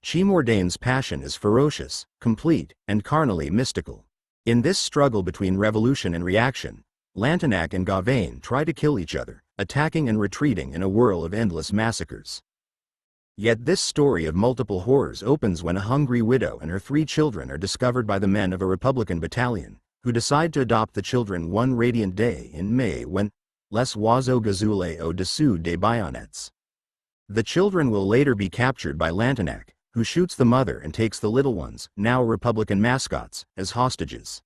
Chimordane's passion is ferocious, complete, and carnally mystical. In this struggle between revolution and reaction, Lantenac and Gauvain try to kill each other, attacking and retreating in a whirl of endless massacres. Yet this story of multiple horrors opens when a hungry widow and her 3 children are discovered by the men of a Republican battalion, who decide to adopt the children one radiant day in May when les oiseaux gazouillent au-dessous des bayonnettes. The children will later be captured by Lantenac, who shoots the mother and takes the little ones, now Republican mascots, as hostages.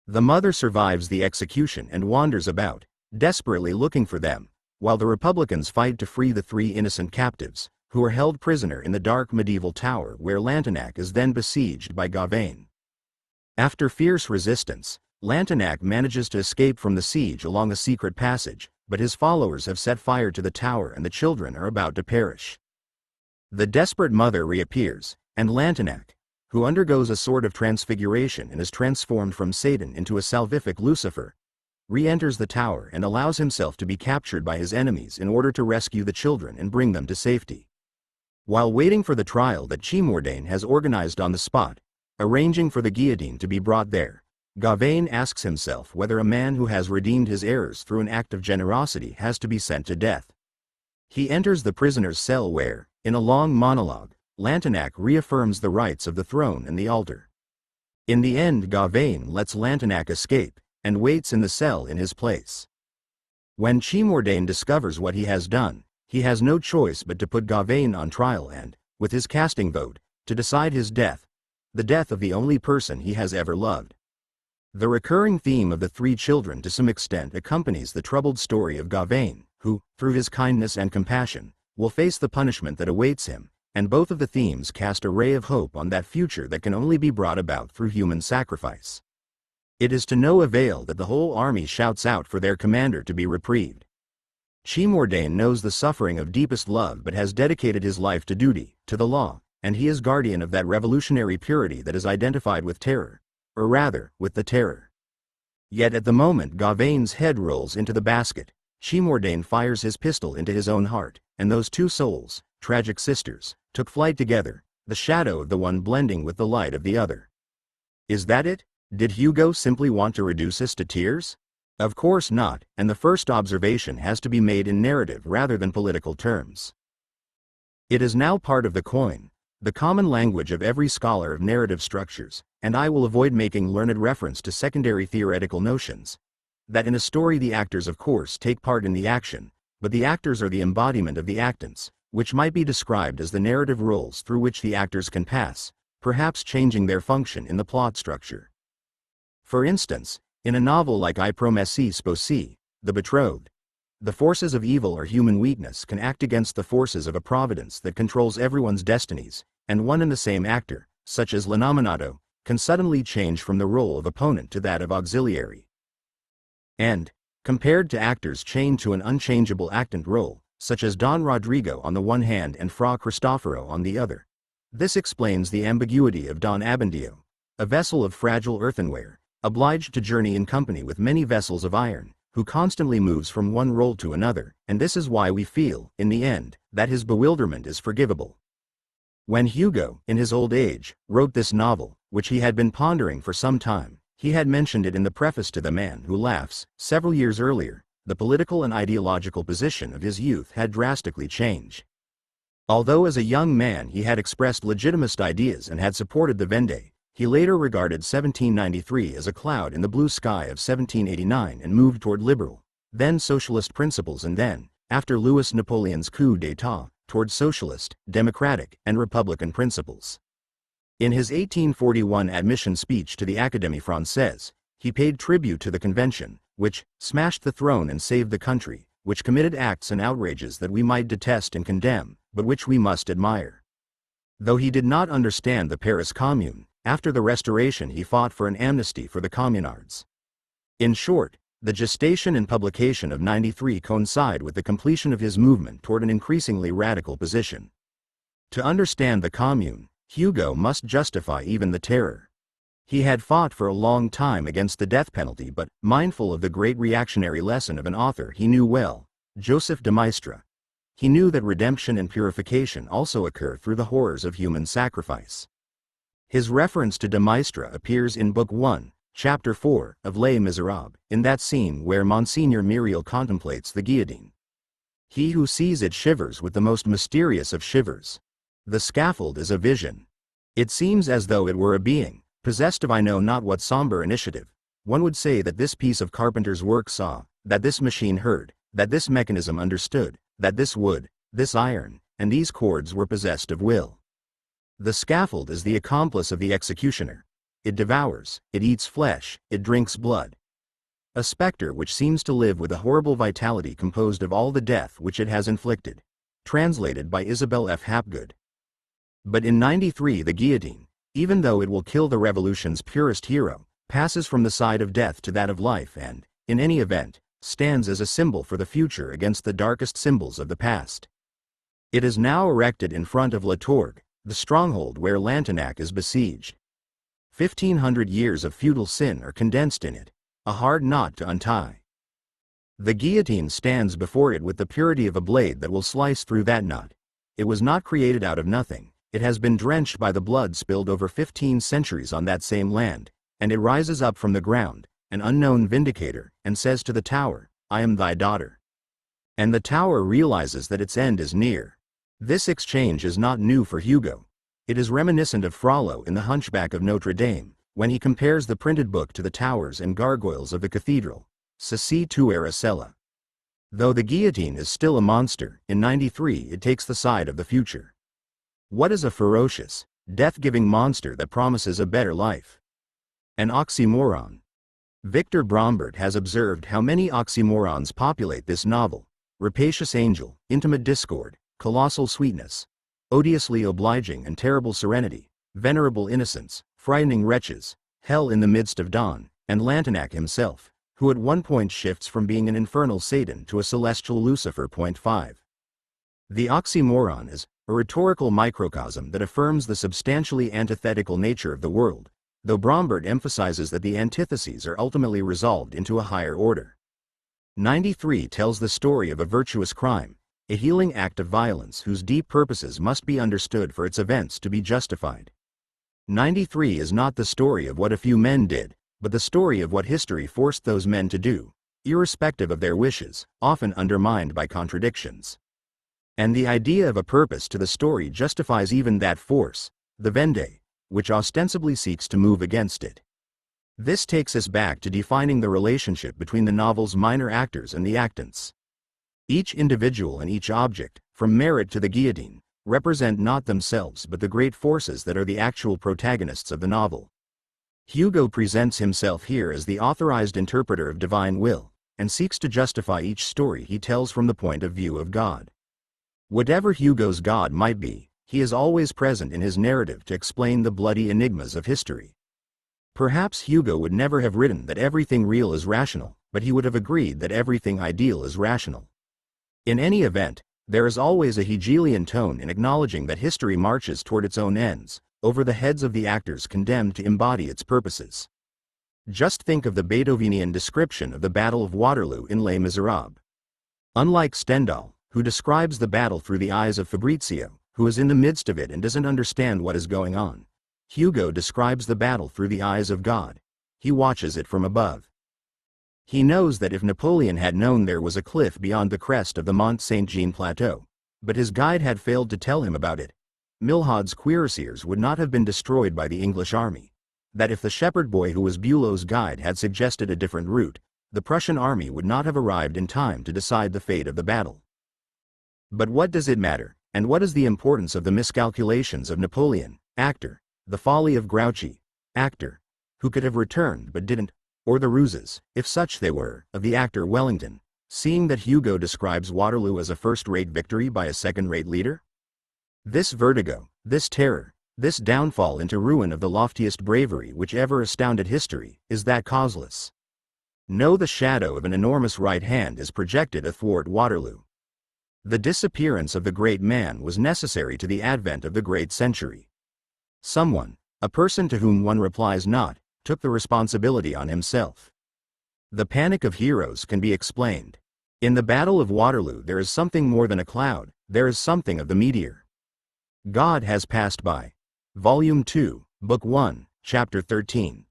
The mother survives the execution and wanders about, desperately looking for them, while the Republicans fight to free the 3 innocent captives, who are held prisoner in the dark medieval tower where Lantenac is then besieged by Gauvain. After fierce resistance, Lantenac manages to escape from the siege along a secret passage, but his followers have set fire to the tower and the children are about to perish. The desperate mother reappears, and Lantenac, who undergoes a sort of transfiguration and is transformed from Satan into a salvific Lucifer, re-enters the tower and allows himself to be captured by his enemies in order to rescue the children and bring them to safety. While waiting for the trial that Chimordane has organized on the spot, arranging for the guillotine to be brought there, Gauvain asks himself whether a man who has redeemed his errors through an act of generosity has to be sent to death. He enters the prisoner's cell where, in a long monologue, Lantenac reaffirms the rights of the throne and the altar. In the end, Gauvain lets Lantenac escape, and waits in the cell in his place. When Chimordane discovers what he has done, he has no choice but to put Gauvain on trial and, with his casting vote, to decide his death, the death of the only person he has ever loved. The recurring theme of the 3 children to some extent accompanies the troubled story of Gauvain, who, through his kindness and compassion, will face the punishment that awaits him, and both of the themes cast a ray of hope on that future that can only be brought about through human sacrifice. It is to no avail that the whole army shouts out for their commander to be reprieved. Chimordane knows the suffering of deepest love but has dedicated his life to duty, to the law, and he is guardian of that revolutionary purity that is identified with terror, or rather, with the terror. Yet at the moment Gauvain's head rolls into the basket, Chimordane fires his pistol into his own heart, and those 2 souls, tragic sisters, took flight together, the shadow of the one blending with the light of the other. Is that it? Did Hugo simply want to reduce us to tears? Of course not, and the first observation has to be made in narrative rather than political terms. It is now part of the coin, the common language of every scholar of narrative structures, and I will avoid making learned reference to secondary theoretical notions, that in a story the actors of course take part in the action, but the actors are the embodiment of the actants, which might be described as the narrative roles through which the actors can pass, perhaps changing their function in the plot structure. For instance, in a novel like I Promessi Sposi, The Betrothed, the forces of evil or human weakness can act against the forces of a providence that controls everyone's destinies, and one and the same actor, such as L'Innominato, can suddenly change from the role of opponent to that of auxiliary. And, compared to actors chained to an unchangeable actant role, such as Don Rodrigo on the one hand and Fra Cristoforo on the other, this explains the ambiguity of Don Abbondio, a vessel of fragile earthenware, obliged to journey in company with many vessels of iron, who constantly moves from one role to another, and this is why we feel, in the end, that his bewilderment is forgivable. When Hugo, in his old age, wrote this novel, which he had been pondering for some time, he had mentioned it in the preface to The Man Who Laughs. Several years earlier, the political and ideological position of his youth had drastically changed. Although as a young man he had expressed legitimist ideas and had supported the Vendée, he later regarded 1793 as a cloud in the blue sky of 1789 and moved toward liberal, then socialist principles and then, after Louis Napoleon's coup d'état, toward socialist, democratic, and republican principles. In his 1841 admission speech to the Académie Française, he paid tribute to the convention, which smashed the throne and saved the country, which committed acts and outrages that we might detest and condemn, but which we must admire. Though he did not understand the Paris Commune, after the Restoration he fought for an amnesty for the communards. In short, the gestation and publication of 93 coincide with the completion of his movement toward an increasingly radical position. To understand the Commune, Hugo must justify even the terror. He had fought for a long time against the death penalty, but, mindful of the great reactionary lesson of an author he knew well, Joseph de Maistre, He knew that redemption and purification also occur through the horrors of human sacrifice. His reference to de Maistre appears in Book 1, Chapter 4 of Les Miserables, in that scene where Monseigneur Myriel contemplates the guillotine. He who sees it shivers with the most mysterious of shivers. The scaffold is a vision. It seems as though it were a being, possessed of I know not what somber initiative. One would say that this piece of carpenter's work saw, that this machine heard, that this mechanism understood, that this wood, this iron, and these cords were possessed of will. The scaffold is the accomplice of the executioner. It devours, it eats flesh, it drinks blood. A specter which seems to live with a horrible vitality composed of all the death which it has inflicted. Translated by Isabel F. Hapgood. But in 93 the guillotine, even though it will kill the revolution's purest hero, passes from the side of death to that of life and, in any event, stands as a symbol for the future against the darkest symbols of the past. It is now erected in front of La Tourgue, the stronghold where Lantenac is besieged. 1,500 years of feudal sin are condensed in it, a hard knot to untie. The guillotine stands before it with the purity of a blade that will slice through that knot. It was not created out of nothing, it has been drenched by the blood spilled over 15 centuries on that same land, and it rises up from the ground, an unknown vindicator, and says to the tower, I am thy daughter. And the tower realizes that its end is near. This exchange is not new for Hugo. It is reminiscent of Frollo in The Hunchback of Notre Dame, when he compares the printed book to the towers and gargoyles of the cathedral. Ceci tu Aracella. Though the guillotine is still a monster, in 93 it takes the side of the future. What is a ferocious, death-giving monster that promises a better life? An oxymoron. Victor Brombert has observed how many oxymorons populate this novel: rapacious angel, intimate discord, colossal sweetness, odiously obliging and terrible serenity, venerable innocence, frightening wretches, hell in the midst of dawn, and Lantenac himself, who at one point shifts from being an infernal Satan to a celestial Lucifer. 5. The oxymoron is a rhetorical microcosm that affirms the substantially antithetical nature of the world, though Brombert emphasizes that the antitheses are ultimately resolved into a higher order. 93 tells the story of a virtuous crime, a healing act of violence whose deep purposes must be understood for its events to be justified. 93 is not the story of what a few men did, but the story of what history forced those men to do, irrespective of their wishes, often undermined by contradictions. And the idea of a purpose to the story justifies even that force, the Vendée, which ostensibly seeks to move against it. This takes us back to defining the relationship between the novel's minor actors and the actants. Each individual and each object, from Merit to the guillotine, represent not themselves but the great forces that are the actual protagonists of the novel. Hugo presents himself here as the authorized interpreter of divine will, and seeks to justify each story he tells from the point of view of God. Whatever Hugo's God might be, he is always present in his narrative to explain the bloody enigmas of history. Perhaps Hugo would never have written that everything real is rational, but he would have agreed that everything ideal is rational. In any event, there is always a Hegelian tone in acknowledging that history marches toward its own ends, over the heads of the actors condemned to embody its purposes. Just think of the Beethovenian description of the Battle of Waterloo in Les Miserables. Unlike Stendhal, who describes the battle through the eyes of Fabrizio, who is in the midst of it and doesn't understand what is going on, Hugo describes the battle through the eyes of God. He watches it from above. He knows that if Napoleon had known there was a cliff beyond the crest of the Mont Saint-Jean plateau, but his guide had failed to tell him about it, Milhaud's cuirassiers would not have been destroyed by the English army. That if the shepherd boy who was Bülow's guide had suggested a different route, the Prussian army would not have arrived in time to decide the fate of the battle. But what does it matter, and what is the importance of the miscalculations of Napoleon, actor, the folly of Grouchy, actor, who could have returned but didn't, or the ruses, if such they were, of the actor Wellington, seeing that Hugo describes Waterloo as a first-rate victory by a second-rate leader? This vertigo, this terror, this downfall into ruin of the loftiest bravery which ever astounded history, is that causeless? No, the shadow of an enormous right hand is projected athwart Waterloo. The disappearance of the great man was necessary to the advent of the great century. Someone, a person to whom one replies not, took the responsibility on himself. The panic of heroes can be explained. In the Battle of Waterloo there is something more than a cloud, there is something of the meteor. God has passed by. Volume 2, Book 1, Chapter 13.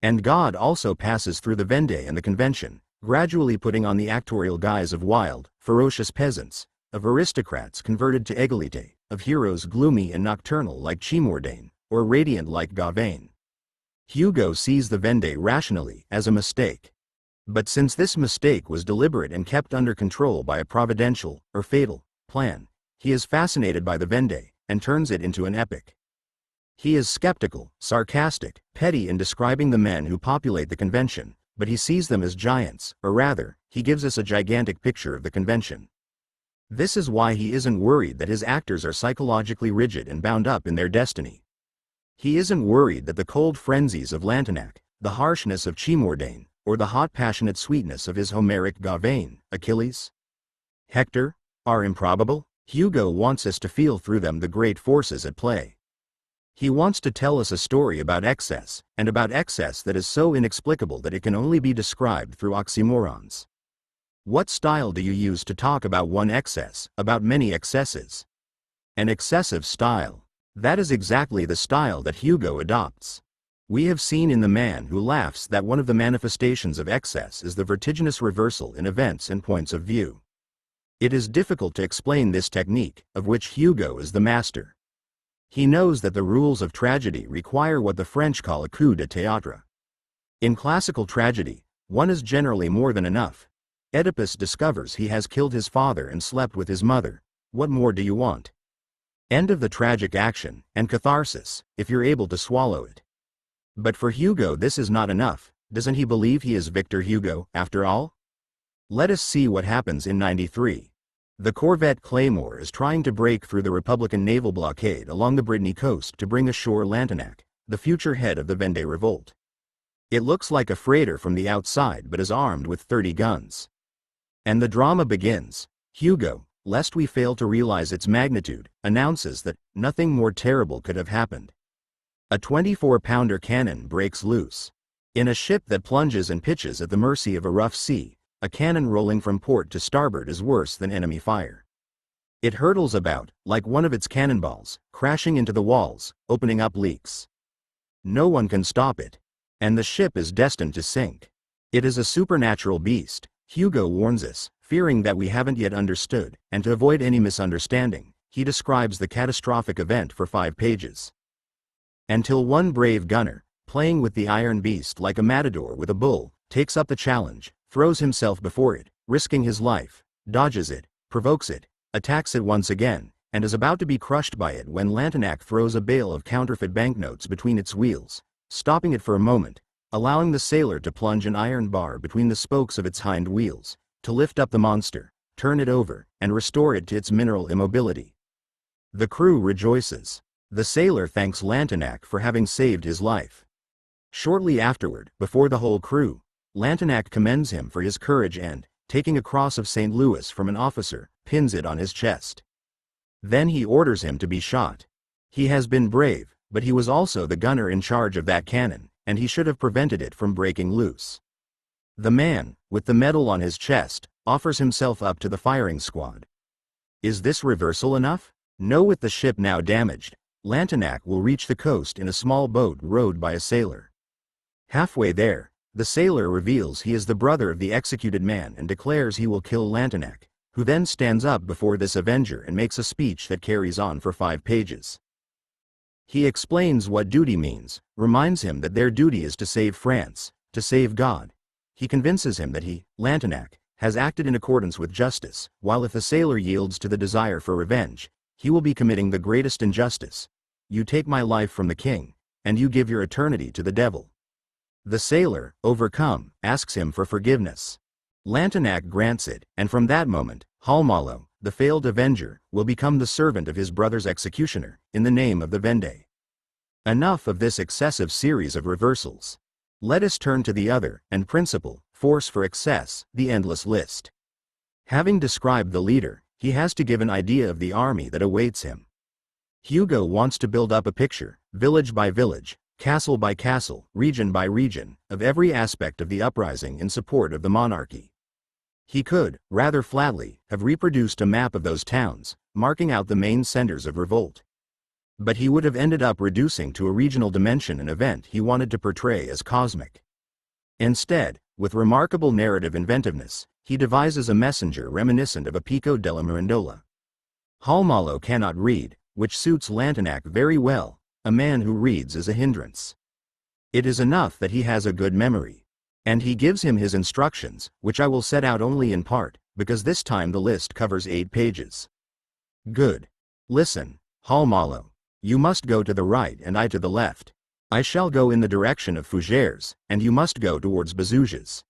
And God also passes through the Vendée and the Convention, gradually putting on the actorial guise of wild, ferocious peasants, of aristocrats converted to égalité, of heroes gloomy and nocturnal like Chimordain, or radiant like Gauvain. Hugo sees the Vendée rationally as a mistake. But since this mistake was deliberate and kept under control by a providential, or fatal, plan, he is fascinated by the Vendée, and turns it into an epic. He is skeptical, sarcastic, petty in describing the men who populate the Convention, but he sees them as giants, or rather, he gives us a gigantic picture of the Convention. This is why he isn't worried that his actors are psychologically rigid and bound up in their destiny. He isn't worried that the cold frenzies of Lantenac, the harshness of Chimordain, or the hot passionate sweetness of his Homeric Gauvain, Achilles, Hector, are improbable. Hugo wants us to feel through them the great forces at play. He wants to tell us a story about excess, and about excess that is so inexplicable that it can only be described through oxymorons. What style do you use to talk about one excess, about many excesses? An excessive style. That is exactly the style that Hugo adopts. We have seen in The Man Who Laughs that one of the manifestations of excess is the vertiginous reversal in events and points of view. It is difficult to explain this technique, of which Hugo is the master. He knows that the rules of tragedy require what the French call a coup de théâtre. In classical tragedy, one is generally more than enough. Oedipus discovers he has killed his father and slept with his mother. What more do you want? End of the tragic action, and catharsis, if you're able to swallow it. But for Hugo this is not enough. Doesn't he believe he is Victor Hugo, after all? Let us see what happens in 93. The corvette Claymore is trying to break through the Republican naval blockade along the Brittany coast to bring ashore Lantenac, the future head of the Vendée revolt. It looks like a freighter from the outside but is armed with 30 guns. And the drama begins. Hugo, lest we fail to realize its magnitude, announces that nothing more terrible could have happened. A 24-pounder cannon breaks loose. In a ship that plunges and pitches at the mercy of a rough sea, a cannon rolling from port to starboard is worse than enemy fire. It hurtles about, like one of its cannonballs, crashing into the walls, opening up leaks. No one can stop it. And the ship is destined to sink. It is a supernatural beast, Hugo warns us, fearing that we haven't yet understood, and to avoid any misunderstanding, he describes the catastrophic event for 5 pages. Until one brave gunner, playing with the iron beast like a matador with a bull, takes up the challenge, throws himself before it, risking his life, dodges it, provokes it, attacks it once again, and is about to be crushed by it when Lantenac throws a bale of counterfeit banknotes between its wheels, stopping it for a moment, allowing the sailor to plunge an iron bar between the spokes of its hind wheels, to lift up the monster, turn it over, and restore it to its mineral immobility. The crew rejoices. The sailor thanks Lantenac for having saved his life. Shortly afterward, before the whole crew, Lantenac commends him for his courage and, taking a cross of St. Louis from an officer, pins it on his chest. Then he orders him to be shot. He has been brave, but he was also the gunner in charge of that cannon, and he should have prevented it from breaking loose. The man, with the medal on his chest, offers himself up to the firing squad. Is this reversal enough? No, with the ship now damaged, Lantenac will reach the coast in a small boat rowed by a sailor. Halfway there, the sailor reveals he is the brother of the executed man and declares he will kill Lantenac, who then stands up before this avenger and makes a speech that carries on for 5 pages. He explains what duty means, reminds him that their duty is to save France, to save God. He convinces him that he, Lantenac, has acted in accordance with justice, while if the sailor yields to the desire for revenge, he will be committing the greatest injustice. You take my life from the king, and you give your eternity to the devil. The sailor, overcome, asks him for forgiveness. Lantenac grants it, and from that moment, Halmalo, the failed avenger, will become the servant of his brother's executioner, in the name of the Vendée. Enough of this excessive series of reversals. Let us turn to the other, and principal, force for excess, the endless list. Having described the leader, he has to give an idea of the army that awaits him. Hugo wants to build up a picture, village by village, castle by castle, region by region, of every aspect of the uprising in support of the monarchy. He could, rather flatly, have reproduced a map of those towns, marking out the main centers of revolt. But he would have ended up reducing to a regional dimension an event he wanted to portray as cosmic. Instead, with remarkable narrative inventiveness, he devises a messenger reminiscent of a Pico della Mirandola. Halmalo cannot read, which suits Lantenac very well. A man who reads is a hindrance. It is enough that he has a good memory. And he gives him his instructions, which I will set out only in part, because this time the list covers 8 pages. Good. Listen, Halmalo. You must go to the right and I to the left. I shall go in the direction of Fougères, and you must go towards Bazouges.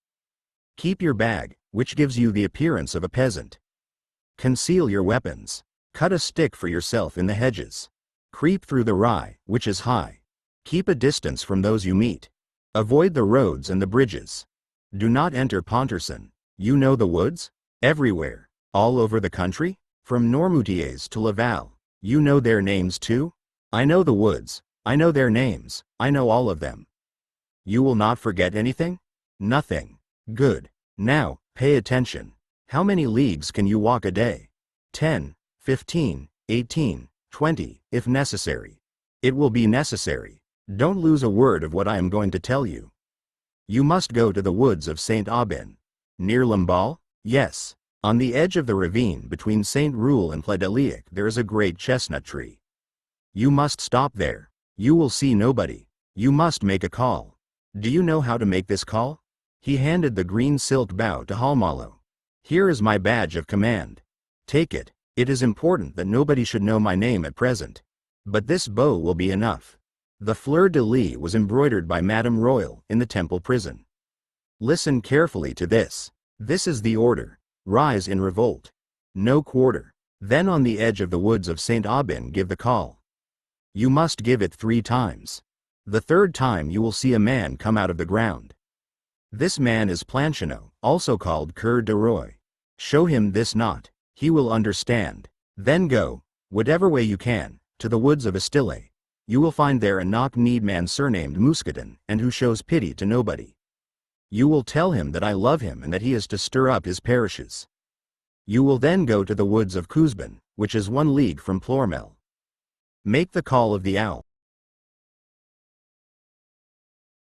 Keep your bag, which gives you the appearance of a peasant. Conceal your weapons. Cut a stick for yourself in the hedges. Creep through the rye, which is high. Keep a distance from those you meet. Avoid the roads and the bridges. Do not enter Pontorson. You know the woods? Everywhere. All over the country? From Noirmoutiers to Laval. You know their names too? I know the woods. I know their names. I know all of them. You will not forget anything? Nothing. Good. Now, pay attention. How many leagues can you walk a day? 10, 15, 18, 20, if necessary. It will be necessary. Don't lose a word of what I am going to tell you. You must go to the woods of Saint Aubin. Near Lamballe? Yes. On the edge of the ravine between Saint Roule and Plédeliec there is a great chestnut tree. You must stop there. You will see nobody. You must make a call. Do you know how to make this call? He handed the green silk bow to Halmalo. Here is my badge of command. Take it. It is important that nobody should know my name at present. But this bow will be enough. The fleur-de-lis was embroidered by Madame Royal in the Temple prison. Listen carefully to this. This is the order. Rise in revolt. No quarter. Then on the edge of the woods of Saint Aubin give the call. You must give it 3 times. The 3rd time you will see a man come out of the ground. This man is Planchenoit, also called Coeur de Roy. Show him this knot. He will understand. Then go, whatever way you can, to the woods of Estillé. You will find there a knock-kneed man surnamed Mousqueton, and who shows pity to nobody. You will tell him that I love him and that he is to stir up his parishes. You will then go to the woods of Cousbin, which is 1 league from Ploermel. Make the call of the owl.